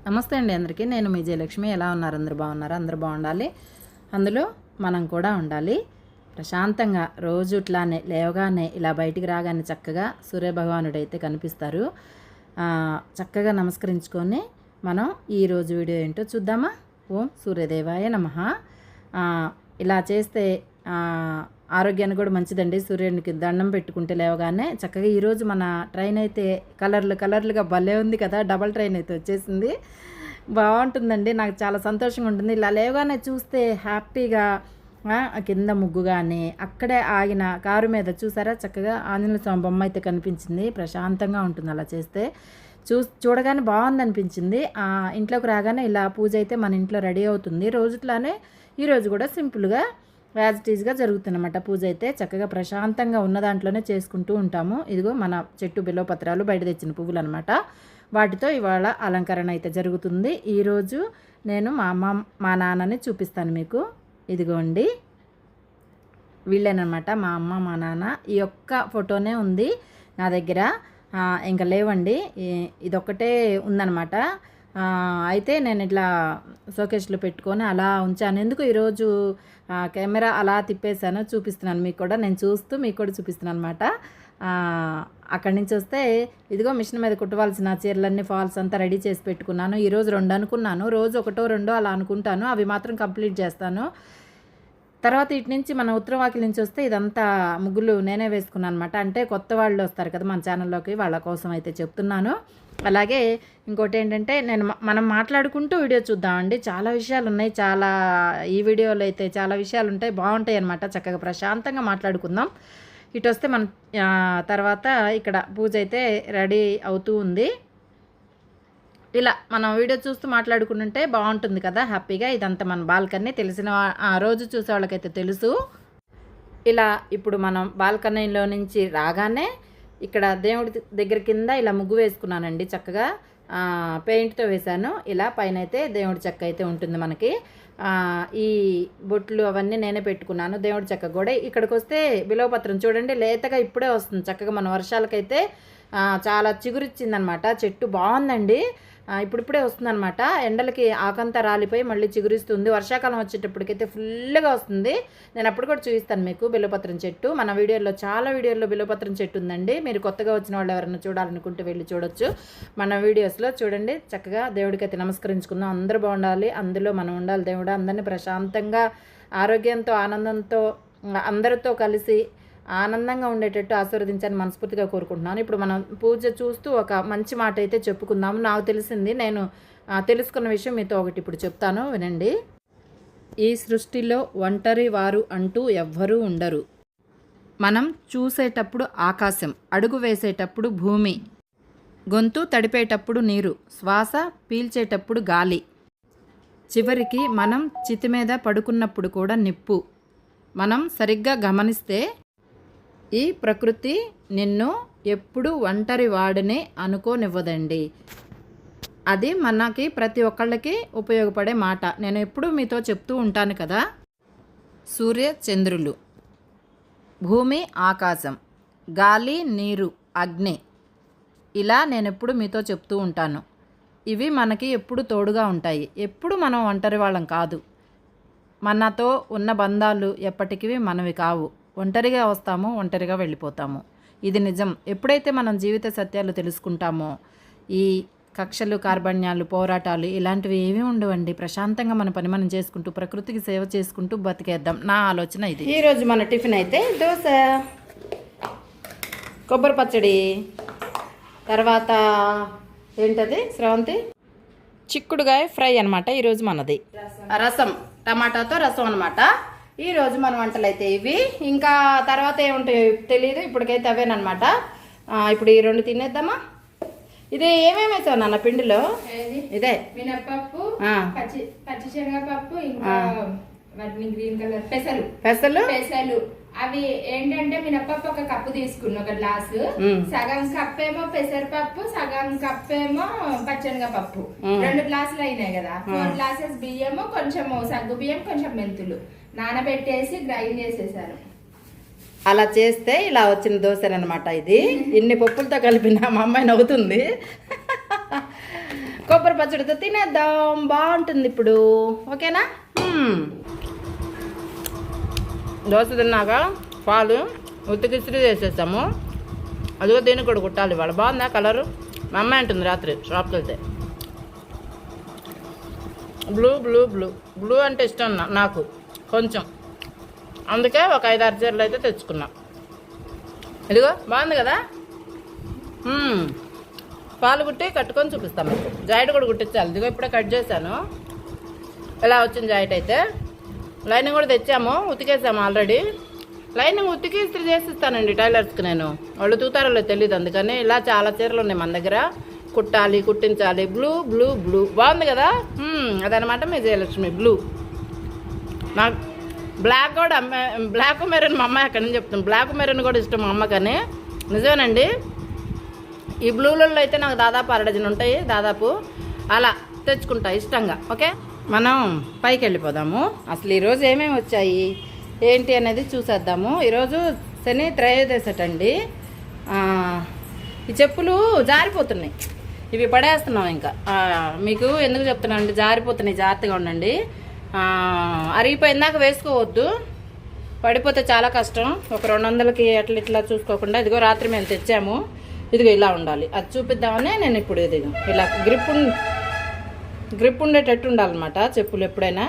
నమస్తే అండి అందరికీ. నేను మీ జయలక్ష్మి. ఎలా ఉన్నారు? అందరూ బాగున్నారు? అందరూ బాగుండాలి, అందులో మనం కూడా ఉండాలి. ప్రశాంతంగా రోజు ఇట్లానే లేవగానే ఇలా బయటికి రాగానే చక్కగా సూర్యభగవానుడు అయితే కనిపిస్తారు. చక్కగా నమస్కరించుకొని మనం ఈరోజు వీడియో ఏంటో చూద్దామా. ఓం సూర్యదేవాయ నమః. ఇలా చేస్తే ఆరోగ్యానికి కూడా మంచిదండి. సూర్యునికి దండం పెట్టుకుంటే లేవగానే చక్కగా. ఈరోజు మన ట్రైన్ అయితే కలర్లుగా భలే ఉంది కదా. డబల్ ట్రైన్ అయితే వచ్చేసింది, బాగుంటుందండి. నాకు చాలా సంతోషంగా ఉంటుంది. ఇలా లేవగానే చూస్తే హ్యాపీగా. కింద ముగ్గు కానీ అక్కడే ఆగిన కారు మీద చూసారా చక్కగా ఆంజనేయ స్వామి బొమ్మ అయితే కనిపించింది. ప్రశాంతంగా ఉంటుంది అలా చేస్తే. చూడగానే బాగుంది అనిపించింది. ఇంట్లోకి రాగానే ఇలా పూజ అయితే మన ఇంట్లో రెడీ అవుతుంది. రోజుట్లానే ఈరోజు కూడా సింపుల్గా యాజ్ ఇట్ ఈజ్గా జరుగుతుందన్నమాట. పూజ అయితే చక్కగా ప్రశాంతంగా ఉన్న దాంట్లోనే చేసుకుంటూ ఉంటాము. ఇదిగో మన చెట్టు బిల్వపత్రాలు బయట తెచ్చిన పువ్వులు అనమాట. వాటితో ఇవాళ అలంకరణ అయితే జరుగుతుంది. ఈరోజు నేను మా అమ్మ మా నాన్నని చూపిస్తాను మీకు. ఇదిగోండి వీళ్ళేనమాట మా అమ్మ మా నాన్న. ఈ ఒక్క ఫోటోనే ఉంది నా దగ్గర, ఇంకా లేవండి. ఇదొక్కటే ఉందన్నమాట. అయితే నేను ఇట్లా షోకేస్లో పెట్టుకొని అలా ఉంచాను. ఎందుకు ఈరోజు కెమెరా అలా తిప్పేశాను, చూపిస్తున్నాను మీకు కూడా. నేను చూస్తూ మీకు కూడా చూపిస్తున్నాను అనమాట. అక్కడి నుంచి వస్తే ఇదిగో మిషన్ మీద కుట్టవలసిన చీరలన్నీ ఫాల్స్ అంతా రెడీ చేసి పెట్టుకున్నాను. ఈరోజు 2 అనుకున్నాను, రోజు 1 2 అలా అనుకుంటాను. అవి మాత్రం కంప్లీట్ చేస్తాను. తర్వాత ఇటు నుంచి మన ఉత్తరవాకిలి నుంచి వస్తే ఇదంతా ముగ్గులు నేనే వేసుకున్నాను అనమాట. అంటే కొత్త వాళ్ళు వస్తారు కదా మన ఛానల్లోకి, వాళ్ళ కోసం అయితే చెప్తున్నాను. అలాగే ఇంకోటి ఏంటంటే మనం మాట్లాడుకుంటూ వీడియో చూద్దామండి. చాలా విషయాలు ఉన్నాయి. ఈ వీడియోలో అయితే చాలా విషయాలు ఉంటాయి, బాగుంటాయి అన్నమాట. చక్కగా ప్రశాంతంగా మాట్లాడుకుందాం. ఇటు వస్తే మన తర్వాత ఇక్కడ పూజ అయితే రెడీ అవుతూ ఉంది. ఇలా మనం వీడియో చూస్తూ మాట్లాడుకుంటుంటే బాగుంటుంది కదా, హ్యాపీగా. ఇదంతా మన బాల్కనీ. తెలిసిన రోజు చూసే వాళ్ళకైతే తెలుసు. ఇలా ఇప్పుడు మనం బాల్కనీలో నుంచి రాగానే ఇక్కడ దేవుడి దగ్గర కింద ఇలా ముగ్గు వేసుకున్నానండి. చక్కగా పెయింట్తో వేశాను. ఇలా పైన అయితే దేవుడి చెక్క అయితే ఉంటుంది మనకి. ఈ బొట్లు అవన్నీ నేనే పెట్టుకున్నాను. దేవుడి చెక్క కూడా ఇక్కడికి వస్తే బిల్వపత్రం చూడండి లేతగా ఇప్పుడే వస్తుంది. చక్కగా మన వర్షాలకైతే చాలా చిగురిచ్చిందనమాట. చెట్టు బాగుందండి. ఇప్పుడిప్పుడే వస్తుందన్నమాట. ఎండలకి ఆకంతా రాలిపోయి మళ్ళీ చిగురిస్తుంది. వర్షాకాలం వచ్చేటప్పటికైతే ఫుల్గా వస్తుంది. నేను అప్పుడు కూడా చూపిస్తాను మీకు బిల్వపత్రం చెట్టు. మన చాలా వీడియోల్లో బిల్వపత్రం చెట్టు ఉందండి. మీరు కొత్తగా వచ్చిన వాళ్ళు ఎవరైనా చూడాలనుకుంటే వెళ్ళి చూడొచ్చు మన వీడియోస్లో. చూడండి చక్కగా దేవుడికి అయితే నమస్కరించుకుందాం. అందరూ బాగుండాలి, అందులో మనం ఉండాలి. దేవుడు అందరినీ ప్రశాంతంగా ఆరోగ్యంతో ఆనందంతో అందరితో కలిసి ఆనందంగా ఉండేటట్టు ఆశీర్వదించాలని మనస్ఫూర్తిగా కోరుకుంటున్నాను. ఇప్పుడు మనం పూజ చూస్తూ ఒక మంచి మాట అయితే చెప్పుకుందాము. నాకు తెలిసింది, నేను తెలుసుకున్న విషయం మీతో ఒకటి ఇప్పుడు చెప్తాను, వినండి. ఈ సృష్టిలో ఒంటరి వారు అంటూ ఎవ్వరూ ఉండరు. మనం చూసేటప్పుడు ఆకాశం, అడుగు వేసేటప్పుడు భూమి, గొంతు తడిపేటప్పుడు నీరు, శ్వాస పీల్చేటప్పుడు గాలి, చివరికి మనం చితి మీద పడుకున్నప్పుడు కూడా నిప్పు. మనం సరిగ్గా గమనిస్తే ఈ ప్రకృతి నిన్ను ఎప్పుడు ఒంటరి వాడిని అనుకోనివ్వదండి. అది మనకి ప్రతి ఒక్కళ్ళకి ఉపయోగపడే మాట. నేను ఎప్పుడూ మీతో చెప్తూ ఉంటాను కదా. సూర్య చంద్రులు, భూమి ఆకాశం, గాలి నీరు అగ్ని, ఇలా నేను ఎప్పుడు మీతో చెప్తూ ఉంటాను. ఇవి మనకి ఎప్పుడు తోడుగా ఉంటాయి. ఎప్పుడు మనం ఒంటరి వాళ్ళం కాదు. మనతో ఉన్న బంధాలు ఎప్పటికీ మనవి కావు. ఒంటరిగా వస్తాము, ఒంటరిగా వెళ్ళిపోతాము. ఇది నిజం. ఎప్పుడైతే మనం జీవిత సత్యాలు తెలుసుకుంటామో ఈ కక్షలు కార్పణ్యాలు పోరాటాలు ఇలాంటివి ఏమీ ఉండవండి. ప్రశాంతంగా మన పని మనం చేసుకుంటూ ప్రకృతికి సేవ చేసుకుంటూ బతికేద్దాం. నా ఆలోచన ఇది. ఈరోజు మన టిఫిన్ అయితే దోశ, కొబ్బరి పచ్చడి, తర్వాత ఏంటది శ్రవంతి చిక్కుడుగాయ ఫ్రై అనమాట. ఈరోజు మనది రసం, టమాటాతో రసం అనమాట. ఈరోజు మన వంటలు అయితే ఇవి. ఇంకా తర్వాత ఏముంటాయో తెలియదు, ఇప్పటికైతే అవేనమాట. ఇప్పుడు ఈ 2 తినేద్దామా. ఇది ఏమేమి వేసావు నాన్న పిండిలో? ఇదే మినపప్పు, పచ్చిశనగపప్పు, ఇంకా గ్రీన్ కలర్ పెసలు. అవి ఏంటంటే మినపప్పు 1 కప్పు తీసుకున్నా, 1 గ్లాసు. సగం కప్పేమో పెసరపప్పు, సగం కప్పేమో పచ్చనగపప్పు. 2 గ్లాసులు అయినాయి కదా. 4 గ్లాసెస్ బియ్యము, కొంచెం సగ్గు బియ్యం, కొంచెం మెంతులు నానబెట్టేసి గ్రైండ్ చేసేసాను. అలా చేస్తే ఇలా వచ్చిన దోశనమాట. ఇది ఇన్ని పప్పులతో కలిపిన మా అమ్మాయి నవ్వుతుంది. కొబ్బరి పచ్చడితో తినేద్దాం, బాగుంటుంది ఇప్పుడు. ఓకేనా? దోశ తిన్నాక పాలు ఉత్తికి ఇస్త్రీ చేసేస్తాము. అదిగో దీనికి కూడా కుట్టాలి ఇవాళ. బాగుందా కలరు? మా అమ్మాయి అంటుంది రాత్రి షాప్కి వెళ్తే, బ్లూ బ్లూ బ్లూ బ్లూ అంటే ఇష్టం నాకు కొంచెం, అందుకే ఒక 5-6 చీరలు అయితే తెచ్చుకున్నా. ఇదిగో బాగుంది కదా. పాలు కుట్టి కట్టుకొని చూపిస్తాం మీకు. జాకెట్ కూడా కుట్టించాలి. ఇదిగో ఇప్పుడే కట్ చేశాను. ఇలా వచ్చింది జాకెట్ అయితే. లైనింగ్ కూడా తెచ్చాము, ఉతికేసాము ఆల్రెడీ. లైనింగ్ ఉతికి ఇస్త్రీ చేసిస్తానండి టైలర్స్కి నేను. వాళ్ళు తూతారో తెలియదు, అందుకని ఇలా చాలా చీరలు ఉన్నాయి మన దగ్గర. కుట్టాలి, కుట్టించాలి. బ్లూ బ్లూ బ్లూ బాగుంది కదా. అదనమాట మీ జయలక్ష్మి బ్లూ. నాకు బ్లాక్ కూడా బ్లాక్ మెరూన్ మా అమ్మాయి అక్కడి నుంచి చెప్తాను. బ్లాక్ మెరూన్ కూడా ఇష్టం మా అమ్మకని. నిజమేనండి. ఈ బ్లూలలో అయితే నాకు దాదాపు 1/2 డజన్ ఉంటాయి దాదాపు. అలా తెచ్చుకుంటా ఇష్టంగా. ఓకే, మనం పైకి వెళ్ళిపోదాము. అసలు ఈరోజు ఏమేమి వచ్చాయి ఏంటి అనేది చూసేద్దాము. ఈరోజు శని త్రయోదశి. ఈ చెప్పులు జారిపోతున్నాయి, ఇవి పడేస్తున్నాం. ఇంకా మీకు ఎందుకు చెప్తున్నానండి, జారిపోతున్నాయి, జాగ్రత్తగా ఉండండి. అరిగిపోయిందాక వేసుకోవద్దు, పడిపోతే చాలా కష్టం. ఒక 200కి అట్లా ఇట్లా చూసుకోకుండా. ఇదిగో రాత్రి మేము తెచ్చాము. ఇదిగో ఇలా ఉండాలి, అది చూపిద్దామని నేను ఇప్పుడు ఇదిగో ఇలా గ్రిప్ ఉండేటట్టు ఉండాలన్నమాట చెప్పులు ఎప్పుడైనా.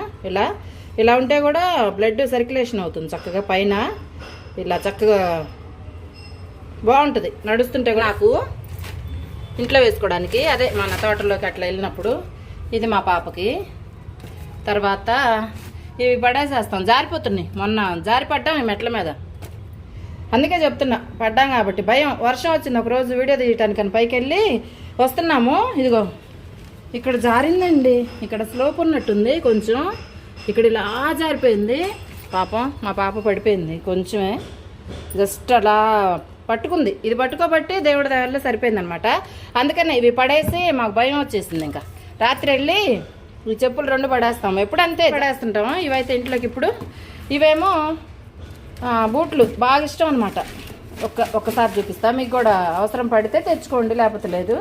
ఇలా ఉంటే కూడా బ్లడ్ సర్క్యులేషన్ అవుతుంది చక్కగా పైన. ఇలా చక్కగా బాగుంటుంది నడుస్తుంటే కూడా. నాకు ఇంట్లో వేసుకోవడానికి, అదే మన తోటలోకి అట్లా వెళ్ళినప్పుడు. ఇది మా పాపకి. తర్వాత ఇవి పడేసేస్తాం, జారిపోతున్నాయి. మొన్న జారిపడ్డాం ఈ మెట్ల మీద, అందుకే చెప్తున్నా. పడ్డాం కాబట్టి భయం. వర్షం వచ్చింది ఒకరోజు వీడియో తీయటానికని పైకి వెళ్ళి వస్తున్నాము. ఇదిగో ఇక్కడ జారిందండి, ఇక్కడ స్లోప్ ఉన్నట్టుంది కొంచెం. ఇక్కడ ఇలా జారిపోయింది పాపం. మా పాప పడిపోయింది కొంచెమే, జస్ట్ అలా పట్టుకుంది. ఇది పట్టుకోబట్టి దేవుడి దగ్గరలో సరిపోయింది అనమాట. అందుకనే ఇవి పడేసి మాకు భయం వచ్చేసింది. ఇంకా రాత్రి వెళ్ళి ఈ చెప్పులు 2 పడేస్తాము. ఎప్పుడు అంతే పడేస్తుంటాము. ఇవైతే ఇంట్లోకి ఇప్పుడు. ఇవేమో బూట్లు బాగా ఇష్టం అనమాట. ఒక్కసారి చూపిస్తా మీకు కూడా. అవసరం పడితే తెచ్చుకోండి, లేకపోతే లేదు.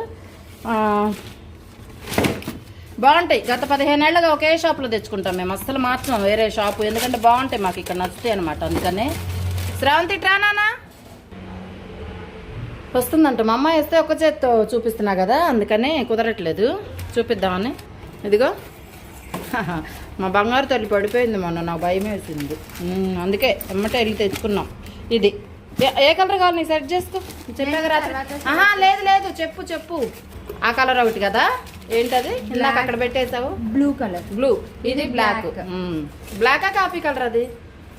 బాగుంటాయి. గత 15 ఏళ్ళగా ఒకే షాప్లో తెచ్చుకుంటాం మేము, అస్సలు మార్చాం వేరే షాపు. ఎందుకంటే బాగుంటాయి మాకు, ఇక్కడ నచ్చుతాయి అనమాట. అందుకని శ్రావంతి ట్రానా వస్తుందంట. మా అమ్మాయి వేస్తే ఒక చేత్తో చూపిస్తున్నా కదా, అందుకని కుదరట్లేదు చూపిద్దామని. ఇదిగో మా బంగారు తల్లి పడిపోయింది మొన్న, నాకు భయం వేసింది. అందుకే ఎమ్మటే వెళ్ళి తెచ్చుకున్నాం. ఇది ఏ కలర్ కావాలి నీకు? సెట్ చేసుకో చెప్పాక రాత్రి. లేదు చెప్పు. ఆ కలర్ ఒకటి కదా, ఏంటది ఇందాక అక్కడ పెట్టేసావు? Blue colour. బ్లూ. ఇది బ్లాక్. బ్లాకా కాఫీ కలర్? అది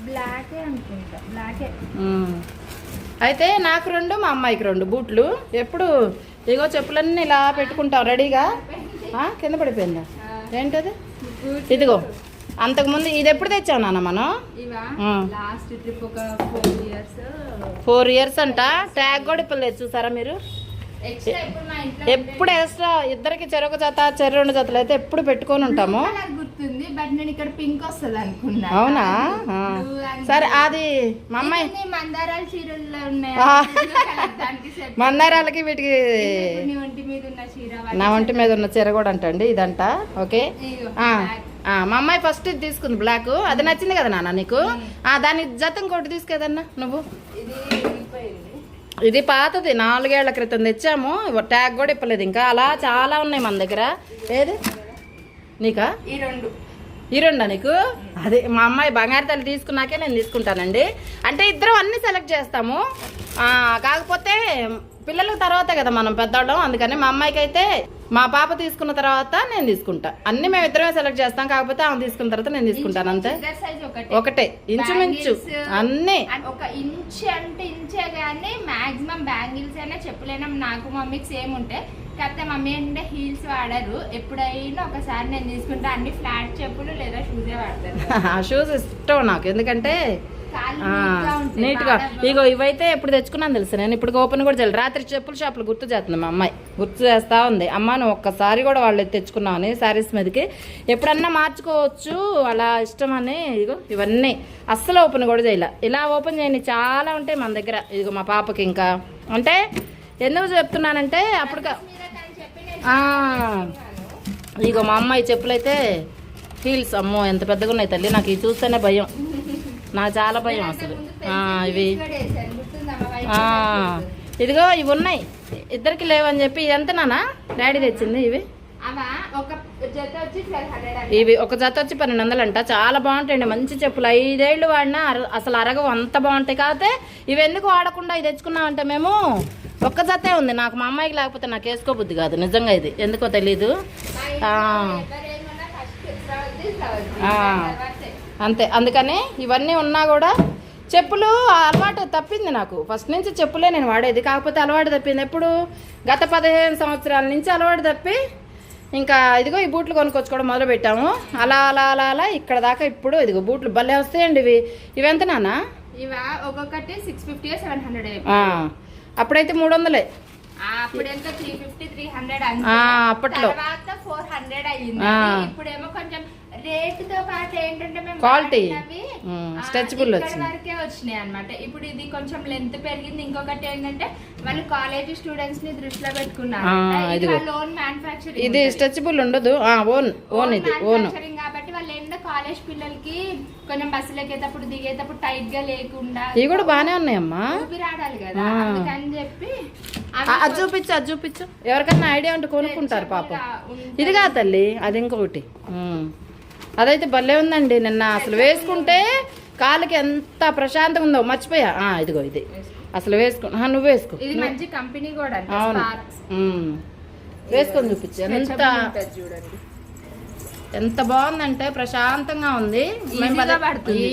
బ్లాకే అనుకుంటా. బ్లాకే. అయితే నాకు 2, మా అమ్మాయికి 2 బూట్లు. ఎప్పుడు ఇగో చెప్పులన్నీ ఇలా పెట్టుకుంటాం రెడీగా. కింద పడిపోయిందా? ఏంటది? ఇదిగో అంతకుముందు ఇది ఎప్పుడు తెచ్చావు నాన్న మనం? లాస్ట్ ట్రిప్ ఒక 4 ఇయర్స్ అంట. ట్యాగ్ కూడా ఇప్పలేదు చూసారా మీరు? ఎప్పుడు ఎక్స్ట్రా ఇద్దరికి చెరొక జత, 2 జతలు అయితే ఎప్పుడు పెట్టుకొని ఉంటాము. గుర్తుంది, బట్ నేను ఇక్కడ పింక్ వస్తుంది అనుకున్నా. అవునా? సరే, అది మా అమ్మాయి మందారాల చీరల్లో ఉన్నాయి. మందారాలకి వీటికి నా ఒంటి మీద ఉన్న చీర కూడా అంటండి ఇదంట. ఓకే, మా అమ్మాయి ఫస్ట్ ఇది తీసుకుంది బ్లాక్. అది నచ్చింది కదా నాన్న నీకు? దాని జత ఇంకోటి తీసుకేదన్నా నువ్వు. ఇది పాతది, 4 ఏళ్ల క్రితం తెచ్చాము. ట్యాగ్ కూడా ఇప్పలేదు ఇంకా. అలా చాలా ఉన్నాయి మన దగ్గర. ఏది నీకా? ఈ 2 నీకు? అదే మా అమ్మాయి బంగారు తల్లి తీసుకున్నాకే నేను తీసుకుంటానండి. అంటే ఇద్దరం అన్ని సెలెక్ట్ చేస్తాము. కాకపోతే పిల్లల తర్వాత కదా మనం పెద్దవాళ్ళం, అందుకని మా అమ్మాయికి అయితే మా పాప తీసుకున్న తర్వాత నేను తీసుకుంటా. అన్ని మేము ఇద్దరమే సెలెక్ట్ చేస్తాం. కాకపోతే ఆమె తీసుకున్న తర్వాత నేను తీసుకుంటాను అంతే. ఒకటే ఇంచుమించు అన్ని. ఒక ఇంచ్ అంటే ఇంచే కానీ మాక్సిమం బ్యాంగిల్స్ అయినా చెప్పులైనా నాకు మమ్మీకి సేమ్ ఉంటాయి. కాకపోతే మమ్మీ అంటే హీల్స్ వాడరు. ఎప్పుడైనా ఒకసారి నేను తీసుకుంటా. అన్ని ఫ్లాట్ చెప్పులు లేదా షూజే వాడతాను. ఆ షూస్ ఇష్టం నాకు, ఎందుకంటే నీట్గా. ఇగో ఇవైతే ఎప్పుడు తెచ్చుకున్నాను తెలుసు నేను. ఇప్పుడు ఓపెన్ కూడా చేయలేదు. రాత్రి చెప్పుల షాపులు గుర్తు చేస్తుంది మా అమ్మాయి, గుర్తు చేస్తా ఉంది. అమ్మ నువ్వు ఒక్కసారి కూడా వాళ్ళు తెచ్చుకున్నామని శారీస్ మీదకి. ఎప్పుడన్నా మార్చుకోవచ్చు అలా ఇష్టం అని. ఇగో ఇవన్నీ అస్సలు ఓపెన్ కూడా చేయలే. ఇలా ఓపెన్ చేయని చాలా ఉంటాయి మన దగ్గర. ఇదిగో మా పాపకి ఇంకా అంటే ఎందుకు చెప్తున్నానంటే అప్పుడు ఇగో మా అమ్మాయి చెప్పులైతే హీల్స్, అమ్మో ఎంత పెద్దగా ఉన్నాయి తల్లి, నాకు ఇది చూస్తేనే భయం, నాకు చాలా భయం అసలు. ఇవి ఇదిగో ఇవి ఉన్నాయి, ఇద్దరికి లేవని చెప్పి ఎంత నాన్న డాడీ తెచ్చింది ఇవి. ఇవి ఒక జత వచ్చి 1200 అంట. చాలా బాగుంటాయండి, మంచి చెప్పులు, 5 ఏళ్ళు వాడినా అసలు అరగవు, అంత బాగుంటాయి. కాకపోతే ఇవి ఎందుకు వాడకుండా ఇది తెచ్చుకున్నామంటే మేము ఒక్క జతే ఉంది నాకు, మా అమ్మాయికి లేకపోతే నాకు వేసుకోబుద్ది కాదు నిజంగా, ఇది ఎందుకో తెలీదు. అంతే, అందుకని ఇవన్నీ ఉన్నా కూడా చెప్పులు అలవాటు తప్పింది నాకు. ఫస్ట్ నుంచి చెప్పులే నేను వాడేది, కాకపోతే అలవాటు తప్పింది ఎప్పుడు గత 15 సంవత్సరాల నుంచి అలవాటు తప్పి ఇంకా ఇదిగో ఈ బూట్లు కొనుక్కొచ్చుకోవడం మొదలు పెట్టాము. అలా అలా అలా అలా ఇక్కడ దాకా ఇప్పుడు ఇదిగో బూట్లు భలే వస్తాయండి. ఇవి ఎంత నాన్న? ఇవా ఒక్కొక్కటి 650 700. అప్పుడైతే 300. అప్పుడెంత 350 300 అప్పట్లో 400 అయ్యింది. ఇప్పుడేమో కొంచెం రేటుతో పాటు ఏంటంటే మేము క్వాలిటీ స్ట్రెచబుల్ వచ్చినాయి అన్నమాట. ఇప్పుడు ఇది కొంచెం లెంత్ పెరిగింది. ఇంకొకటి ఏంటంటే వాళ్ళు కాలేజ్ స్టూడెంట్స్ ని దృష్టిలో పెట్టుకున్నారు, ఓన్ మ్యానుఫ్యాక్చరింగ్, ఇది స్ట్రెచబుల్ ఉండదు, ఓన్ ఇది ఓన్ కాబట్టి వాళ్ళు ఏంటంటే కాలేజ్ పిల్లలకి కొంచెం బస్సులు ఎక్కేటప్పుడు దిగేటప్పుడు టైట్ గా లేకుండా ఇవి కూడా బానే ఉన్నాయమ్మా, ఊపిరాడాలి కదా, అందుకని చెప్పి అది చూపించు ఎవరికైనా ఐడియా ఉంటే కొనుక్కుంటారు పాపం. ఇది కాదు తల్లి, అది ఇంకొకటి, అదైతే భలే ఉందండి. నిన్న అసలు వేసుకుంటే కాలుకి ఎంత ప్రశాంతంగా ఉందో, మర్చిపోయా. ఇదిగో ఇది అసలు వేసుకున్నా, నువ్వు వేసుకో, ఇది మంచి కంపెనీ కూడా. అవును, వేసుకొని చూపించు, చూడండి ఎంత బాగుందంటే ప్రశాంతంగా ఉంది,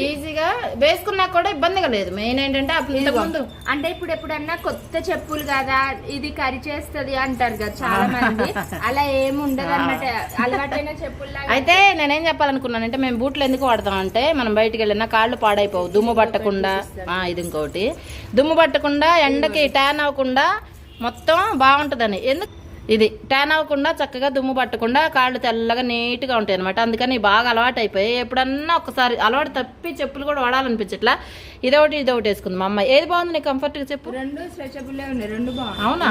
ఈజీగా వేసుకున్నా కూడా ఇబ్బందిగా లేదు. మెయిన్ ఏంటంటే ముందు అంటే ఇప్పుడు ఎప్పుడన్నా కొత్త చెప్పులు కదా ఇది కరి చేస్తుంది అంటారు కదా చాలా మంది, అలా ఏమి ఉండదు అన్నమాట, అలవాటైన చెప్పులు. అయితే నేనేం చెప్పాలనుకున్నానంటే మేము బూట్లు ఎందుకు వాడతాం అంటే మనం బయటికి వెళ్ళినా కాళ్ళు పాడైపోవు, దుమ్ము పట్టకుండా. ఇది ఇంకోటి, దుమ్ము పట్టకుండా, ఎండకి ట్యాన్ అవ్వకుండా మొత్తం బాగుంటుందని. ఎందుకు ఇది ట్యాన్ అవ్వకుండా చక్కగా దుమ్ము పట్టకుండా కాళ్ళు తెల్లగా నీట్గా ఉంటాయి అనమాట. అందుకని బాగా అలవాటు అయిపోయి ఎప్పుడన్నా ఒకసారి అలవాటు తప్పి చెప్పులు కూడా వాడాలనిపించట్లా. ఇదొకటి వేసుకుంది మా అమ్మాయి. ఏది బాగుంది నీకు కంఫర్ట్గా చెప్పు? రెండు స్ట్రెచబుల్ ఉన్నాయి, రెండు బాగుంది. అవునా,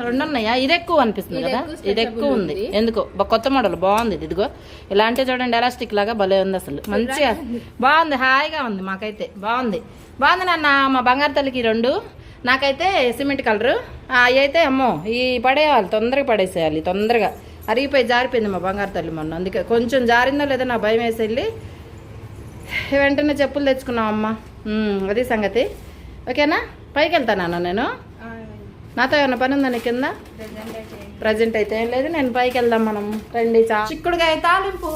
రెండు ఉన్నాయా? ఇది ఎక్కువ అనిపిస్తుంది కదా, ఇది ఎక్కువ ఉంది ఎందుకో, కొత్త మోడల్ బాగుంది. ఇదిగో ఇలాంటి చూడండి, ఎలాస్టిక్ లాగా భలే ఉంది, అసలు మంచిగా బాగుంది, హాయిగా ఉంది, మాకైతే బాగుంది. నాన్న మా బంగారు తల్లికి 2, నాకైతే సిమెంట్ కలరు. అవి అయితే అమ్మో ఈ పడేయాలి, తొందరగా పడేసేయాలి, తొందరగా అరిగిపోయి జారిపోయింది మా బంగారు తల్లి మొన్న. అందుకే కొంచెం జారిందో లేదో నా భయం వేసి వెళ్ళి వెంటనే చెప్పులు తెచ్చుకున్నాం అమ్మ. అది సంగతి. ఓకేనా, పైకి వెళ్తానా నేను? నాతో ఏమన్నా పని ఉందా నీ కింద? ప్రజెంట్ అయితే ఏం లేదు, నేను పైకి వెళ్దాం మనం. రండి, చిక్కుడుకాయ తాలింపు.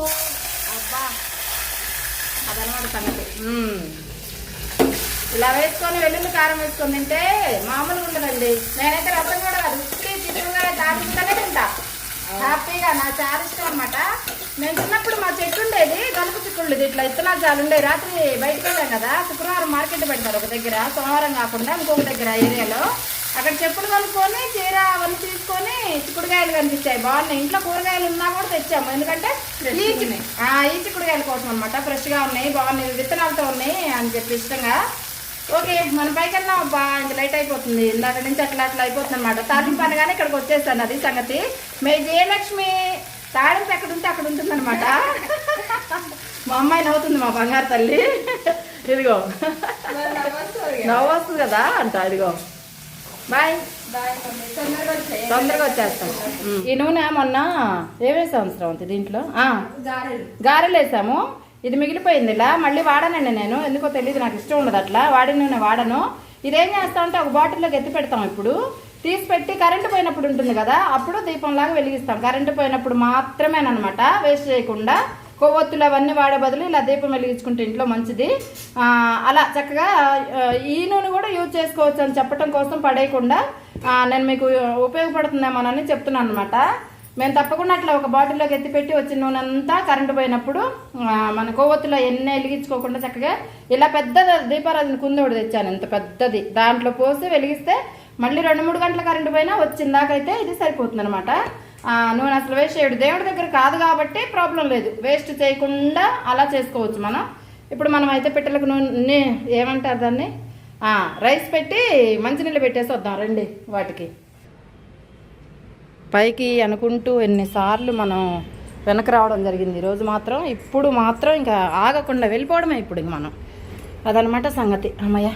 అబ్బా, అదనమాట సంగతి. ఇలా వేసుకొని వెల్లుల్లి కారం వేసుకొని తింటే మామూలుగా ఉండదండి. నేనైతే రసం కూడా కాదు, చిక్కుడుకాయ తాలింపుగానే తింటా హ్యాపీగా. నాకు చాలా ఇష్టం అనమాట. నేను చిన్నప్పుడు మా చెట్టు ఉండేది, గలుపు చిక్కుళ్ళు, ఇట్లా ఇత్తనాలు చాలా ఉండేవి. రాత్రి బయటకు వెళ్ళాం కదా, శుక్రవారం మార్కెట్ పెడతారు ఒక దగ్గర, సోమవారం కాకుండా ఇంకొక దగ్గర ఏరియాలో. అక్కడ చెప్పులు కొనుక్కొని చీర అవన్నీ తీసుకొని చిక్కుడుకాయలు కనిపించాయి, బాగున్నాయి. ఇంట్లో కూరగాయలు ఉన్నా కూడా తెచ్చాము, ఎందుకంటే ఈ చిక్కుడుకాయల కోసం అనమాట. ఫ్రెష్గా ఉన్నాయి, బాగున్నాయి, విత్తనాలతో ఉన్నాయి అని చెప్పి ఇష్టంగా. ఓకే, మనం పైకి వెళ్దాం. అబ్బా ఇంక లైట్ అయిపోతుంది, ఇందాక నుంచి అట్లా అయిపోతుంది అనమాట. తాలింపు అనగానే ఇక్కడికి వచ్చేస్తాను, అది సంగతి. మీ జయలక్ష్మి తాలింపు ఎక్కడ ఉంటే అక్కడ ఉంటుంది అనమాట. మా అమ్మాయి నవ్వుతుంది, మా బంగారు తల్లి. ఇదిగో నవ్వు వస్తుంది కదా అంట. ఇదిగో బాయ్, తొందరగా వచ్చేస్తాం. ఈ నూనె మొన్న ఏమేసాం శ్రవంతి దీంట్లో? గారెలు వేసాము. ఇది మిగిలిపోయింది, ఇలా మళ్ళీ వాడనండి నేను, ఎందుకో తెలియదు, నాకు ఇష్టం ఉండదు అట్లా వాడిన నూనె వాడను. ఇదేం చేస్తా అంటే ఒక బాటిల్లోకి ఎత్తి పెడతాం. ఇప్పుడు తీసి పెట్టి కరెంటు పోయినప్పుడు ఉంటుంది కదా, అప్పుడు దీపంలాగా వెలిగిస్తాం. కరెంటు పోయినప్పుడు మాత్రమేనమాట, వేస్ట్ చేయకుండా. కొవ్వొత్తులు అవన్నీ వాడే బదులు ఇలా దీపం వెలిగించుకుంటే ఇంట్లో మంచిది. అలా చక్కగా ఈ నూనె కూడా యూజ్ చేసుకోవచ్చు అని చెప్పడం కోసం పడేయకుండా నేను మీకు ఉపయోగపడుతుందేమోనని చెప్తున్నాను అనమాట. మేము తప్పకుండా అట్లా ఒక బాటిల్లోకి ఎత్తిపెట్టి వచ్చిన నూనె అంతా కరెంటు పోయినప్పుడు మన కొవ్వొత్తులో ఎన్ని వెలిగించుకోకుండా చక్కగా ఇలా పెద్ద దీపారాధన కుందోడు తెచ్చాను, ఇంత పెద్దది. దాంట్లో పోసి వెలిగిస్తే మళ్ళీ 2-3 గంటల కరెంటు పోయినా వచ్చిందాకైతే ఇది సరిపోతుంది అనమాట. నూనె అసలు వేస్ట్ చేయడు, దేవుడి దగ్గర కాదు కాబట్టి ప్రాబ్లం లేదు, వేస్ట్ చేయకుండా అలా చేసుకోవచ్చు మనం. ఇప్పుడు మనం అయితే పెట్టెలకు నూనె ఏమంటారు దాన్ని, రైస్ పెట్టి మంచినీళ్ళు పెట్టేసి వద్దాం రండి. వాటికి పైకి అనుకుంటూ ఎన్నిసార్లు మనం వెనక్కి రావడం జరిగింది. ఈరోజు మాత్రం ఇప్పుడు మాత్రం ఇంకా ఆగకుండా వెళ్ళిపోవడమే ఇప్పుడు ఇంక మనం. అదనమాట సంగతి. అమ్మయ్య,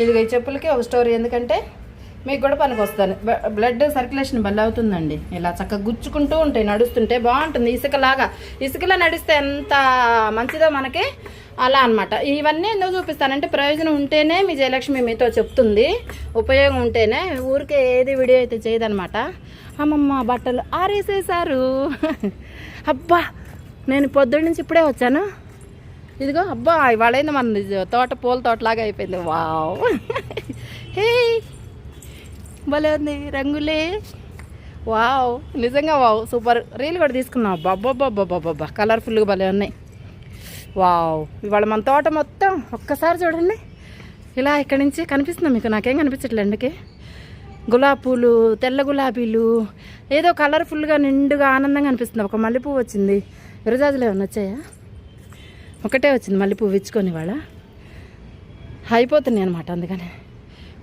ఇదిగో ఈ చెప్పులకి ఒక స్టోరీ, ఎందుకంటే మీకు కూడా పనికి వస్తాను. బ్లడ్ సర్క్యులేషన్ భలే అవుతుందండి. ఇలా చక్కగా గుచ్చుకుంటూ ఉంటాయి, నడుస్తుంటే బాగుంటుంది. ఇసుకలాగా, ఇసుకలో నడిస్తే ఎంత మంచిదో మనకి, అలా అనమాట. ఇవన్నీ ఎందుకు చూపిస్తానంటే ప్రయోజనం ఉంటేనే మీ జయలక్ష్మి మీతో చెప్తుంది, ఉపయోగం ఉంటేనే. ఊరికే ఏది వీడియో అయితే చేయదనమాట. అమ్మమ్మ బట్టలు ఆరేసేసారు. అబ్బా, నేను పొద్దున్న నుంచి ఇప్పుడే వచ్చాను. ఇదిగో అబ్బా, ఇవాళైంది మన తోట పూల తోటలాగా అయిపోయింది. వావ్, హే భలే ఉంది, రంగులే. వావ్, నిజంగా వావ్, సూపర్. రీల్ కూడా తీసుకున్నాం. అబ్బా, కలర్ఫుల్గా భలే ఉన్నాయి. వావ్, ఇవాళ మన తోట మొత్తం ఒక్కసారి చూడండి. ఇలా ఇక్కడి నుంచి కనిపిస్తుంది మీకు, నాకేం కనిపించట్లే ఎండకి. గులాబీ పూలు, తెల్ల గులాబీలు, ఏదో కలర్ఫుల్గా నిండుగా ఆనందంగా అనిపిస్తుంది. ఒక మల్లెపువ్వు వచ్చింది. విరజాజులు ఏమన్నా వచ్చాయా? ఒకటే వచ్చింది మల్లెపువ్వు ఇచ్చుకొని. వాళ్ళ అయిపోతున్నాయి అనమాట. అందుకని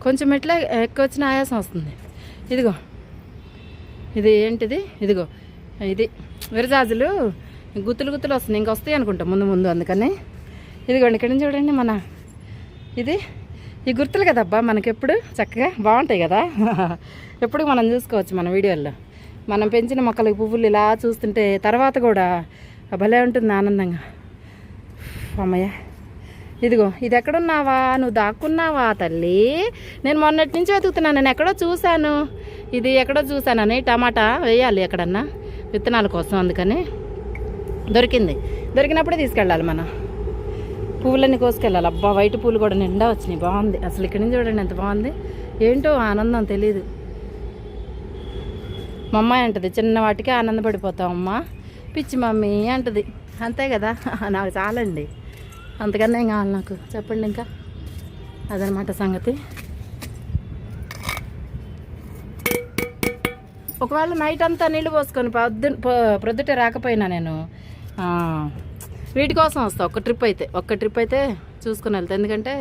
కొంచెం ఇట్లా ఎక్కువ వచ్చిన ఆయాసం వస్తుంది. ఇదిగో ఇది ఏంటిది, ఇదిగో ఇది విరజాజులు గుత్తులు గుత్తులు వస్తున్నాయి. ఇంక వస్తాయి అనుకుంటా ముందు. అందుకని ఇదిగోండి ఇక్కడ నుంచి చూడండి. మన ఇది ఈ గుర్తులు కదబ్బా మనకెప్పుడు చక్కగా బాగుంటాయి కదా. ఎప్పుడు మనం చూసుకోవచ్చు మన వీడియోల్లో. మనం పెంచిన మొక్కలకి పువ్వులు ఇలా చూస్తుంటే తర్వాత కూడా భలే ఉంటుంది ఆనందంగా. అమ్మయ్య, ఇదిగో ఇది ఎక్కడున్నావా, నువ్వు దాక్కున్నావా తల్లి? నేను మొన్నటి నుంచి వెతుకుతున్నాను, నేను ఎక్కడో చూశాను, ఇది ఎక్కడో చూశానని. టమాటా వేయాలి ఎక్కడన్నా విత్తనాల కోసం, అందుకని దొరికింది. దొరికినప్పుడే తీసుకెళ్ళాలి మనం. పువ్వులన్నీ కోసుకెళ్ళాలి. అబ్బా, వైట్ పూలు కూడా నిండా వచ్చినాయి. బాగుంది అసలు. ఇక్కడి నుంచి చూడండి ఎంత బాగుంది. ఏంటో ఆనందం తెలీదు. మా అమ్మాయి అంటది, చిన్న వాటికి ఆనందపడిపోతాం అమ్మ, పిచ్చి మమ్మీ అంటది. అంతే కదా, నాకు చాలండి, అంతకన్నా ఏం కావాలి నాకు, చెప్పండి ఇంకా. అదనమాట సంగతి. ఒకవేళ నైట్ అంతా నీళ్ళు పోసుకొని ప్రొద్దుటే రాకపోయినా నేను వీటి కోసం వస్తా. ఒక్క ట్రిప్ అయితే చూసుకుని వెళ్తా. ఎందుకంటే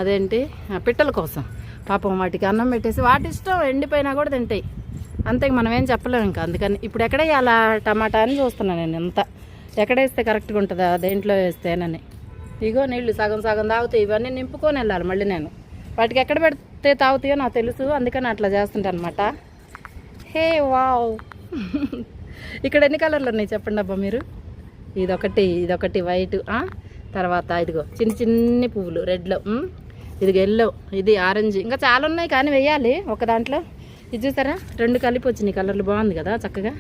అదేంటి పిట్టల కోసం. పాపం వాటికి అన్నం పెట్టేసి వాటి ఇష్టం, ఎండిపోయినా కూడా తింటాయి. అంతే, మనం ఏం చెప్పలేము ఇంకా. అందుకని ఇప్పుడు ఎక్కడ వేయాలా టమాటా అని చూస్తున్నాను నేను. ఎంత ఎక్కడ వేస్తే కరెక్ట్గా ఉంటుందా, దేంట్లో వేస్తేనని. ఇగో నీళ్ళు సగం తాగుతాయి. ఇవన్నీ నింపుకొని వెళ్ళాలి మళ్ళీ నేను. వాటికి ఎక్కడ పెడితే తాగుతాయో నాకు తెలుసు, అందుకని అట్లా చేస్తుంటా అనమాట. హే వావ్, ఇక్కడ ఎన్ని కలర్లు ఉన్నాయి చెప్పండి అబ్బా మీరు. ఇదొకటి వైట్, తర్వాత ఇదిగో చిన్ని పువ్వులు రెడ్లో, ఇదిగో ఎల్లో, ఇది ఆరెంజ్, ఇంకా చాలా ఉన్నాయి కానీ వెయ్యాలి ఒక దాంట్లో. ఇది చూసారా, 2 కలిపి వచ్చినాయి కలర్లు. బాగుంది కదా చక్కగా.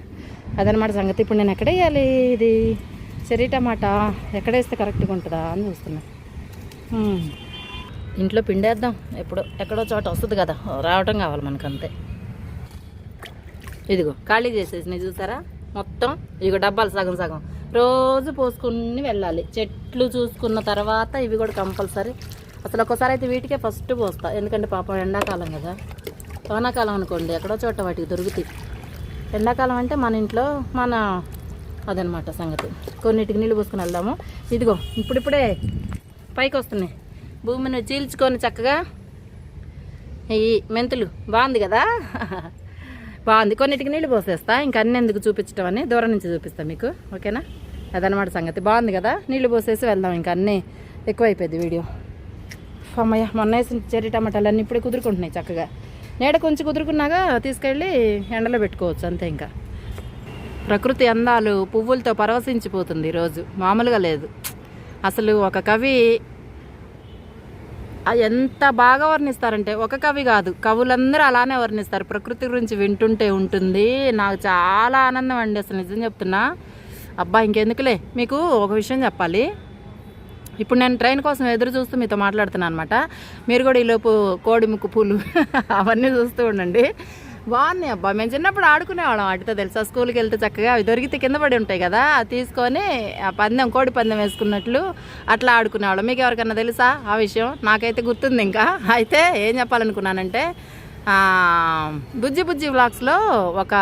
అదనమాట సంగతి. ఇప్పుడు నేను ఎక్కడ వేయాలి ఇది చెర్రీ టమాటా, ఎక్కడ వేస్తే కరెక్ట్గా ఉంటుందా అని చూస్తున్నా. ఇంట్లో పిండేద్దాం, ఎక్కడో చోట వస్తుంది కదా, రావటం కావాలి మనకు అంతే. ఇదిగో ఖాళీ చేసేసినాయి చూసారా మొత్తం. ఇదిగో డబ్బాలు సగం రోజు పోసుకుని వెళ్ళాలి. చెట్లు చూసుకున్న తర్వాత ఇవి కూడా కంపల్సరీ. అసలు ఒక్కోసారి అయితే వీటికే ఫస్ట్ పోస్తా, ఎందుకంటే పాపం ఎండాకాలం కదా. వానాకాలం అనుకోండి ఎక్కడో చోట వాటికి దొరుకుతాయి. ఎండాకాలం అంటే మన ఇంట్లో అదనమాట సంగతి. కొన్నిటికి నీళ్ళు పోసుకుని వెళ్దాము. ఇదిగో ఇప్పుడిప్పుడే పైకి వస్తున్నాయి. భూమిని చీల్చుకొని చక్కగా ఈ మెంతులు. బాగుంది కదా, బాగుంది. కొన్నిటికి నీళ్ళు పోసేస్తా, ఇంకా అన్నీ ఎందుకు చూపించడం అని దూరం నుంచి చూపిస్తా మీకు, ఓకేనా. అదనమాట సంగతి. బాగుంది కదా, నీళ్ళు పోసేసి వెళ్దాం. ఇంకా అన్నీ ఎక్కువైపోయింది వీడియో. అమ్మయ్య, మొన్న వేసిన చెర్రీ టమాటాలు అన్నీ ఇప్పుడే కుదురుకుంటున్నాయి చక్కగా. నీడ కొంచెం కుదురుకున్నాగా తీసుకెళ్ళి ఎండలో పెట్టుకోవచ్చు అంతే. ఇంకా ప్రకృతి అందాలు పువ్వులతో పరవశించిపోతుంది ఈరోజు, మామూలుగా లేదు అసలు. ఒక కవి ఎంత బాగా వర్ణిస్తారంటే, ఒక కవి కాదు కవులందరూ అలానే వర్ణిస్తారు. ప్రకృతి గురించి వింటుంటే ఉంటుంది. నాకు చాలా ఆనందం అండి అసలు, నిజం చెప్తున్నా. అబ్బా ఇంకెందుకులే, మీకు ఒక విషయం చెప్పాలి. ఇప్పుడు నేను ట్రైన్ కోసం ఎదురు చూస్తూ మీతో మాట్లాడుతున్నాను అనమాట. మీరు కూడా ఈలోపు కోడి ముక్కు పూలు అవన్నీ చూస్తూ ఉండండి. బాగున్నాయి అబ్బా. మేము చిన్నప్పుడు ఆడుకునేవాళ్ళం వాటితో తెలుసా. స్కూల్కి వెళ్తే చక్కగా అవి దొరికితే కింద పడి ఉంటాయి కదా, తీసుకొని ఆ పందెం, కోడి పందెం వేసుకున్నట్లు అట్లా ఆడుకునేవాళ్ళం. మీకు ఎవరికన్నా తెలుసా ఆ విషయం? నాకైతే గుర్తుంది. ఇంకా అయితే ఏం చెప్పాలనుకున్నానంటే, బుజ్జి వ్లాగ్స్లో ఒక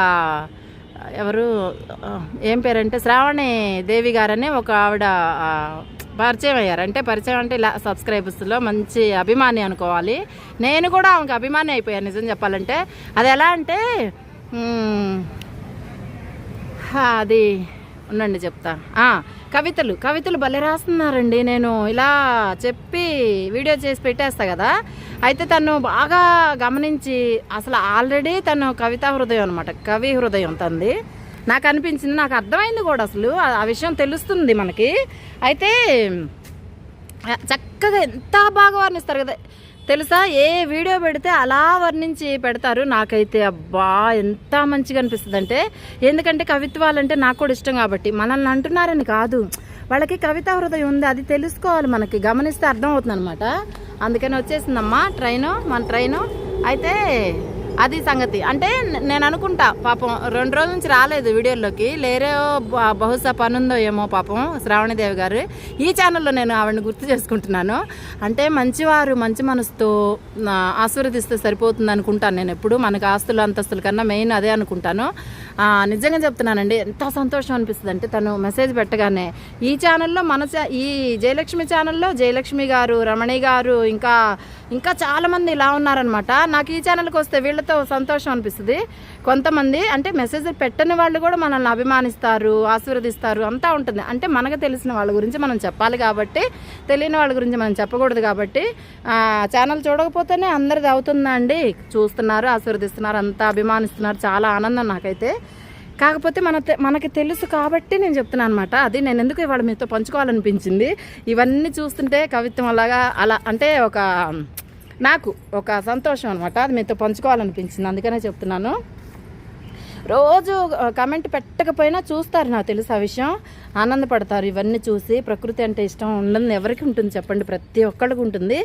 ఎవరు ఏం పేరంటే శ్రావణి దేవి గారని ఒక ఆవిడ పరిచయం అయ్యారు. అంటే పరిచయం అంటే ఇలా సబ్స్క్రైబర్స్లో మంచి అభిమాని అనుకోవాలి. నేను కూడా ఆమెకు అభిమాని అయిపోయాను నిజం చెప్పాలంటే. అది ఎలా అంటే, అది ఉండండి చెప్తా. కవితలు భలే రాస్తున్నారండి. నేను ఇలా చెప్పి వీడియో చేసి పెట్టేస్తా కదా, అయితే తను బాగా గమనించి అసలు ఆల్రెడీ తను కవితా హృదయం అనమాట, కవి హృదయం తంది. నాకు అనిపించింది, నాకు అర్థమైంది కూడా, అసలు ఆ విషయం తెలుస్తుంది మనకి. అయితే చక్కగా ఎంత బాగా వర్ణిస్తారు కదా తెలుసా, ఏ వీడియో పెడితే అలా వర్ణించి పెడతారు. నాకైతే అబ్బా ఎంత మంచిగా అనిపిస్తుంది అంటే, ఎందుకంటే కవిత్వాలంటే నాకు కూడా ఇష్టం కాబట్టి. మనల్ని అంటున్నారని కాదు, వాళ్ళకి కవితా హృదయం ఉంది, అది తెలుసుకోవాలి, మనకి గమనిస్తే అర్థం అవుతుంది అనమాట. అందుకని వచ్చేసిందమ్మా మన ట్రైను. అయితే అది సంగతి. అంటే నేను అనుకుంటా పాపం 2 రోజుల నుంచి రాలేదు వీడియోలోకి, లేరో బహుశా పనుందో ఏమో పాపం శ్రావణిదేవి గారు. ఈ ఛానల్లో నేను ఆవిడని గుర్తు చేసుకుంటున్నాను. అంటే మంచివారు మంచి మనసుతో ఆశీర్వదిస్తే సరిపోతుంది అనుకుంటాను నేను ఎప్పుడు. మనకు ఆస్తులు అంతస్తుల కన్నా మెయిన్ అదే అనుకుంటాను. నిజంగా చెప్తున్నానండి, ఎంత సంతోషం అనిపిస్తుంది అంటే తను మెసేజ్ పెట్టగానే. ఈ ఛానల్లో ఈ జయలక్ష్మి ఛానల్లో జయలక్ష్మి గారు, రమణి గారు, ఇంకా చాలామంది ఇలా ఉన్నారనమాట. నాకు ఈ ఛానల్కి వస్తే వీళ్ళతో సంతోషం అనిపిస్తుంది. కొంతమంది అంటే మెసేజ్ పెట్టని వాళ్ళు కూడా మనల్ని అభిమానిస్తారు, ఆశీర్వదిస్తారు, అంతా ఉంటుంది. అంటే మనకు తెలిసిన వాళ్ళ గురించి మనం చెప్పాలి కాబట్టి, తెలియని వాళ్ళ గురించి మనం చెప్పకూడదు కాబట్టి. ఛానల్ చూడకపోతేనే అందరిది అవుతుందా అండి, చూస్తున్నారు, ఆశీర్వదిస్తున్నారు, అంతా అభిమానిస్తున్నారు. చాలా ఆనందం నాకైతే. కాకపోతే మనకి తెలుసు కాబట్టి నేను చెప్తున్నాను అనమాట. అది నేను ఎందుకు ఇవాళ మీతో పంచుకోవాలనిపించింది. ఇవన్నీ చూస్తుంటే కవిత్వం అలా అంటే నాకు ఒక సంతోషం అనమాట, అది మీతో పంచుకోవాలనిపించింది, అందుకనే చెప్తున్నాను. రోజు కమెంట్ పెట్టకపోయినా చూస్తారు, నాకు తెలుసు ఆ విషయం, ఆనందపడతారు ఇవన్నీ చూసి. ప్రకృతి అంటే ఇష్టం ఉండదు ఎవరికి ఉంటుంది చెప్పండి, ప్రతి ఒక్కళ్ళకి ఉంటుంది.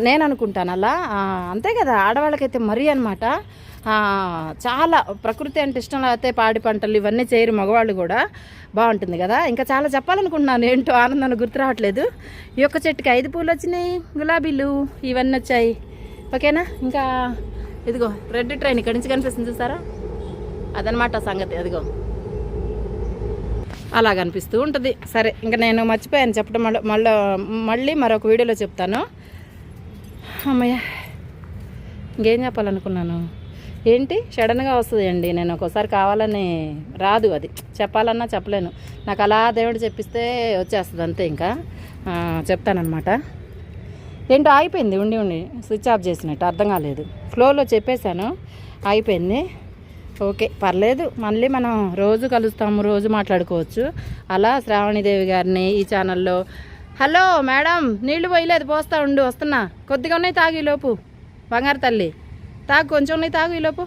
నేను అనుకుంటాను అలా, అంతే కదా, ఆడవాళ్ళకైతే మరీ అనమాట. చాలా ప్రకృతి అంటే ఇష్టం, లేకపోతే పాడి పంటలు ఇవన్నీ చేయరు మగవాళ్ళు కూడా. బాగుంటుంది కదా. ఇంకా చాలా చెప్పాలనుకుంటున్నాను, ఏంటో ఆనందాన్ని గుర్తు రావట్లేదు. ఈ యొక్క చెట్టుకి 5 పూలు వచ్చినాయి, గులాబీలు ఇవన్నీ వచ్చాయి. ఓకేనా. ఇంకా ఇదిగో రెడ్ ట్రైన్ ఇక్కడి నుంచి కనిపిస్తుంది చూసారా, అదనమాట సంగతి. అదిగో అలా కనిపిస్తూ ఉంటుంది. సరే, ఇంకా నేను మర్చిపోయాను చెప్పడం, మళ్ళీ మరొక వీడియోలో చెప్తాను. అమ్మయ్య, ఇంకేం చెప్పాలనుకున్నాను, ఏంటి సడన్గా వస్తుంది అండి. నేను ఒక్కోసారి కావాలని రాదు, అది చెప్పాలన్నా చెప్పలేను. నాకు అలా దేవుడు చెప్పిస్తే వచ్చేస్తుంది అంతే. ఇంకా చెప్తానమాట. ఏంటో ఆగిపోయింది, ఉండి స్విచ్ ఆఫ్ చేసినట్టు, అర్థం కాలేదు. ఫ్లోలో చెప్పేశాను, ఆగిపోయింది. ఓకే, పర్లేదు, మళ్ళీ మనం రోజు కలుస్తాము, రోజు మాట్లాడుకోవచ్చు. అలా శ్రావణిదేవి గారిని ఈ ఛానల్లో, హలో మేడం, నీళ్లు పోయలేదు, పోస్తా ఉండు, వస్తున్నా, కొద్దిగా ఉన్నాయి తాగు ఈలోపు, బంగారు తల్లి తాగు, కొంచెం ఉన్నాయి తాగు ఈలోపు,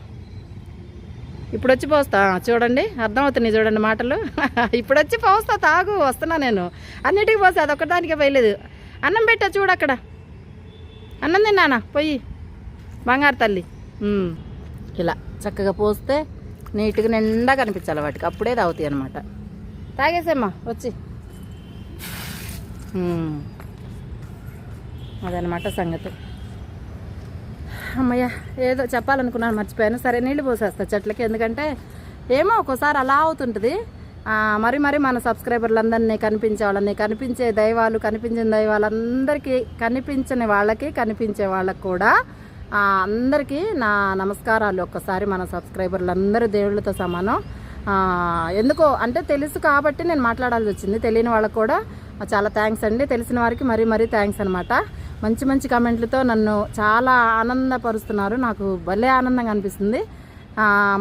ఇప్పుడు వచ్చి పోస్తా. చూడండి, అర్థమవుతున్నాయి చూడండి మాటలు. ఇప్పుడు వచ్చి పోస్తా, తాగు, వస్తున్నా నేను. అన్నిటికీ పోస్తా, అదొక్కదానికే పోయలేదు. అన్నం పెట్టా చూడు అక్కడ, అన్నం తిన్నానా పోయి, బంగారు తల్లి. ఇలా చక్కగా పోస్తే నీట్గా నిండా కనిపించాలి వాటికి, అప్పుడే తాగుతాయి అనమాట. తాగేసేమ్మా వచ్చి. అదనమాట సంగతి. అమ్మయ్య, ఏదో చెప్పాలనుకున్నాను మర్చిపోయాను. సరే, నీళ్ళు పోసేస్తా చెట్లకి, ఎందుకంటే ఏమో ఒక్కోసారి అలా అవుతుంటుంది. మరి మన సబ్స్క్రైబర్లందరినీ కనిపించే వాళ్ళని, కనిపించే దైవాలు, కనిపించిన దైవాలందరికీ, కనిపించని వాళ్ళకి, కనిపించే వాళ్ళకి కూడా అందరికీ నా నమస్కారాలు. ఒక్కసారి మన సబ్స్క్రైబర్లందరూ దేవుళ్ళతో సమానం. ఎందుకో అంటే తెలుసు కాబట్టి నేను మాట్లాడాల్సి వచ్చింది. తెలియని వాళ్ళకు కూడా చాలా థ్యాంక్స్ అండి, తెలిసిన వారికి మరీ థ్యాంక్స్ అనమాట. మంచి కమెంట్లతో నన్ను చాలా ఆనందపరుస్తున్నారు, నాకు భలే ఆనందంగా అనిపిస్తుంది.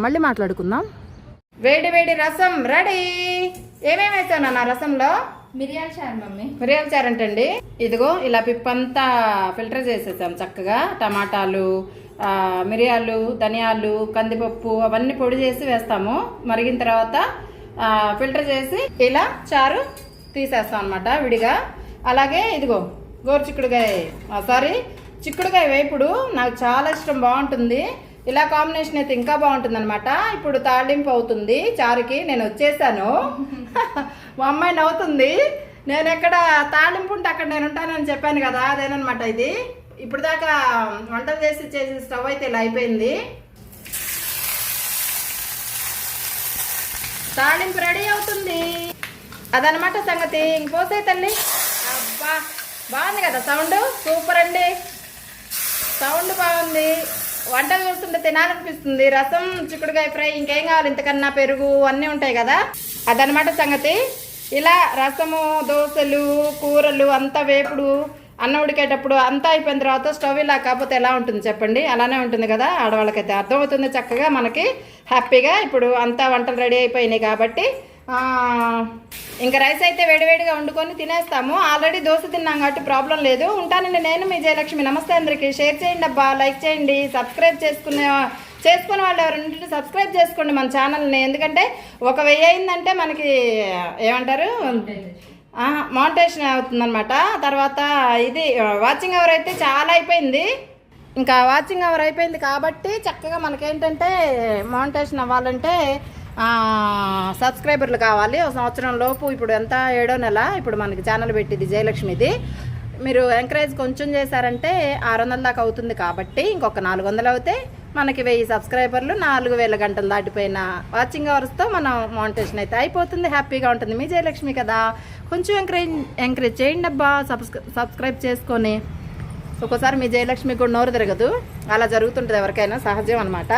మళ్ళీ మాట్లాడుకుందాం. వేడి రసం రెడీ. ఏమేమి వేసాను నా రసంలో? మిరియాల చారు మమ్మీ. మిరియాల చారు అంటండి. ఇదిగో ఇలా పిప్పంతా ఫిల్టర్ చేసేసాం చక్కగా. టమాటాలు, మిరియాలు, ధనియాలు, కందిపప్పు అవన్నీ పొడి చేసి వేస్తాము. మరిగిన తర్వాత ఫిల్టర్ చేసి ఇలా చారు తీసేస్తాం అనమాట విడిగా. అలాగే ఇదిగో చిక్కుడుకాయ వేపుడు నాకు చాలా ఇష్టం, బాగుంటుంది. ఇలా కాంబినేషన్ అయితే ఇంకా బాగుంటుంది అనమాట. ఇప్పుడు తాళింపు అవుతుంది చారుకి. నేను వచ్చేసాను. మా అమ్మాయి నవ్వుతుంది. నేను ఎక్కడ తాళింపు ఉంటే అక్కడ నేను ఉంటానని చెప్పాను కదా, అదేనమాట ఇది. ఇప్పుడు దాకా వంటలు చేసి స్టవ్ అయితే ఇలా అయిపోయింది. తాళింపు రెడీ అవుతుంది, అదనమాట సంగతి. ఇంక పోసే తల్లి. అబ్బా, బాగుంది కదా సౌండ్, సూపర్ అండి, సౌండ్ బాగుంది. వంట చూస్తుంటే తినాలనిపిస్తుంది. రసం, చిక్కుడుకాయ ఫ్రై, ఇంకేం కావాలి ఇంతకన్నా? పెరుగు అన్నీ ఉంటాయి కదా. అదనమాట సంగతి. ఇలా రసము, దోశలు, కూరలు అంతా వేపుడు, అన్నం ఉడికేటప్పుడు అంతా అయిపోయిన తర్వాత స్టవ్ ఇలా కాకపోతే ఎలా ఉంటుంది చెప్పండి? అలానే ఉంటుంది కదా. ఆడవాళ్ళకైతే అర్థమవుతుంది చక్కగా, మనకి హ్యాపీగా. ఇప్పుడు అంతా వంటలు రెడీ అయిపోయినాయి కాబట్టి ఇంకా రైస్ అయితే వేడివేడిగా వండుకొని తినేస్తాము. ఆల్రెడీ దోశ తిన్నాం కాబట్టి ప్రాబ్లం లేదు. ఉంటానండి నేను మీ జయలక్ష్మి. నమస్తే అందరికీ. షేర్ చేయండి అబ్బా, లైక్ చేయండి, సబ్స్క్రైబ్ చేసుకునే వాళ్ళు ఎవరంటే సబ్స్క్రైబ్ చేసుకోండి మన ఛానల్ని. ఎందుకంటే 1000 అయిందంటే మనకి ఏమంటారు, మౌంటేషన్ అవుతుందన్నమాట. తర్వాత ఇది వాచింగ్ అవర్ అయితే చాలా అయిపోయింది. ఇంకా వాచింగ్ అవర్ అయిపోయింది కాబట్టి చక్కగా మనకేంటంటే మౌంటేషన్ అవ్వాలంటే సబ్స్క్రైబర్లు కావాలి. ఒక సంవత్సరం లోపు. ఇప్పుడు ఎంత 7వ నెల ఇప్పుడు మనకి ఛానల్ పెట్టింది జయలక్ష్మిది. మీరు ఎంకరేజ్ కొంచెం చేశారంటే 600 దాకా అవుతుంది కాబట్టి ఇంకొక 400 అవుతే మనకి 1000 సబ్స్క్రైబర్లు, 4000 గంటలు దాటిపోయిన వాచింగ్ అవర్స్తో మనం మౌంటేషన్ అయితే అయిపోతుంది. హ్యాపీగా ఉంటుంది. మీ జయలక్ష్మి కదా, కొంచెం ఎంకరేజ్ చేయండి అబ్బా, సబ్స్క్రైబ్ చేసుకొని. ఒక్కోసారి మీ జయలక్ష్మి కూడా నోరు తిరగదు, అలా జరుగుతుంటుంది ఎవరికైనా, సహజం అనమాట.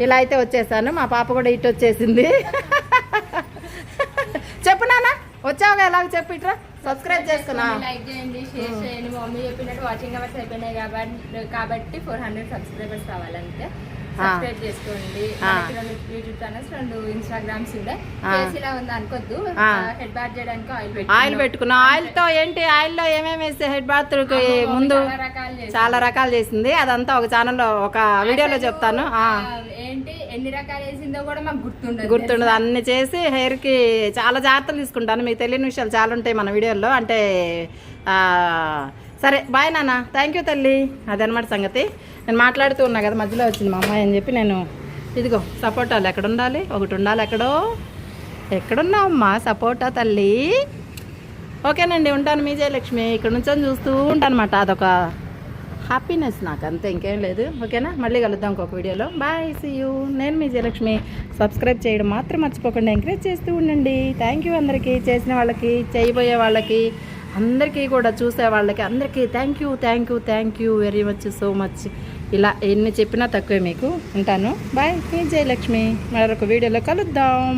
ఇలా అయితే వచ్చేసాను. మా పాప కూడా ఇటు వచ్చేసింది. చెప్పు నాన్న, వచ్చావుగా, ఎలాగ చెప్పు, ఇట్రా. సబ్స్క్రైబ్ చేసుకున్నా, లైక్ చేయండి, షేర్ చేయండి. మా మమ్మీ చెప్పినట్టు వాచింగ్ అవర్స్ అయిపోయినాయి కాబట్టి 400 సబ్స్క్రైబర్స్ కావాలంటే సబ్స్క్రైబ్ చేసుకోండి. మనకి 2 యూట్యూబ్ ఛానల్స్, 2 ఇన్స్టాగ్రామ్స్ ఉన్నాయి. ఇలా ఉంది అనుకోద్దు. హెడ్ బాత్ చేయడానికి ఆయిల్ పెట్టుకున్నా. ఆయిల్తో ఏంటి, ఆయిల్లో ఏమేమి వేస్తే హెడ్ బాత్ ముందు చాలా రకాలు చేసింది. అదంతా ఒక ఛానల్లో ఒక వీడియోలో చెప్తాను. ఏంటి ఎన్ని రకాలు వేసిందో కూడా మాకు గుర్తుండదు. అన్ని చేసి హెయిర్కి చాలా జాగ్రత్తలు తీసుకుంటాను. మీకు తెలియని విషయాలు చాలా ఉంటాయి మన వీడియోలో. అంటే సరే, బాయ్ నాన్న. థ్యాంక్ యూ తల్లి. అదనమాట సంగతి. నేను మాట్లాడుతూ ఉన్నా కదా, మధ్యలో వచ్చింది మా అమ్మాయి అని చెప్పి నేను ఇదిగో సపోటాలు ఎక్కడ ఉండాలి, ఒకటి ఉండాలి. ఎక్కడున్నావు అమ్మా సపోటా తల్లి? ఓకేనండి, ఉంటాను. మీ జయలక్ష్మి. ఇక్కడ నుంచి చూస్తూ ఉంటాను అనమాట. అదొక హ్యాపీనెస్ నాకు, అంతే, ఇంకేం లేదు. ఓకేనా, మళ్ళీ కలుద్దాం ఇంకొక వీడియోలో. Bye, see you. నేను మీ జయలక్ష్మి. సబ్స్క్రైబ్ చేయడం మాత్రం మర్చిపోకుండా ఎంకరేజ్ చేస్తూ ఉండండి. థ్యాంక్ యూ అందరికీ, చేసిన వాళ్ళకి, చేయబోయే వాళ్ళకి, అందరికీ కూడా చూసే వాళ్ళకి అందరికీ thank you very much, so much. ఇలా ఎన్ని చెప్పినా తక్కువే మీకు. ఉంటాను. బాయ్, మీ జయలక్ష్మి. మరొక వీడియోలో కలుద్దాం.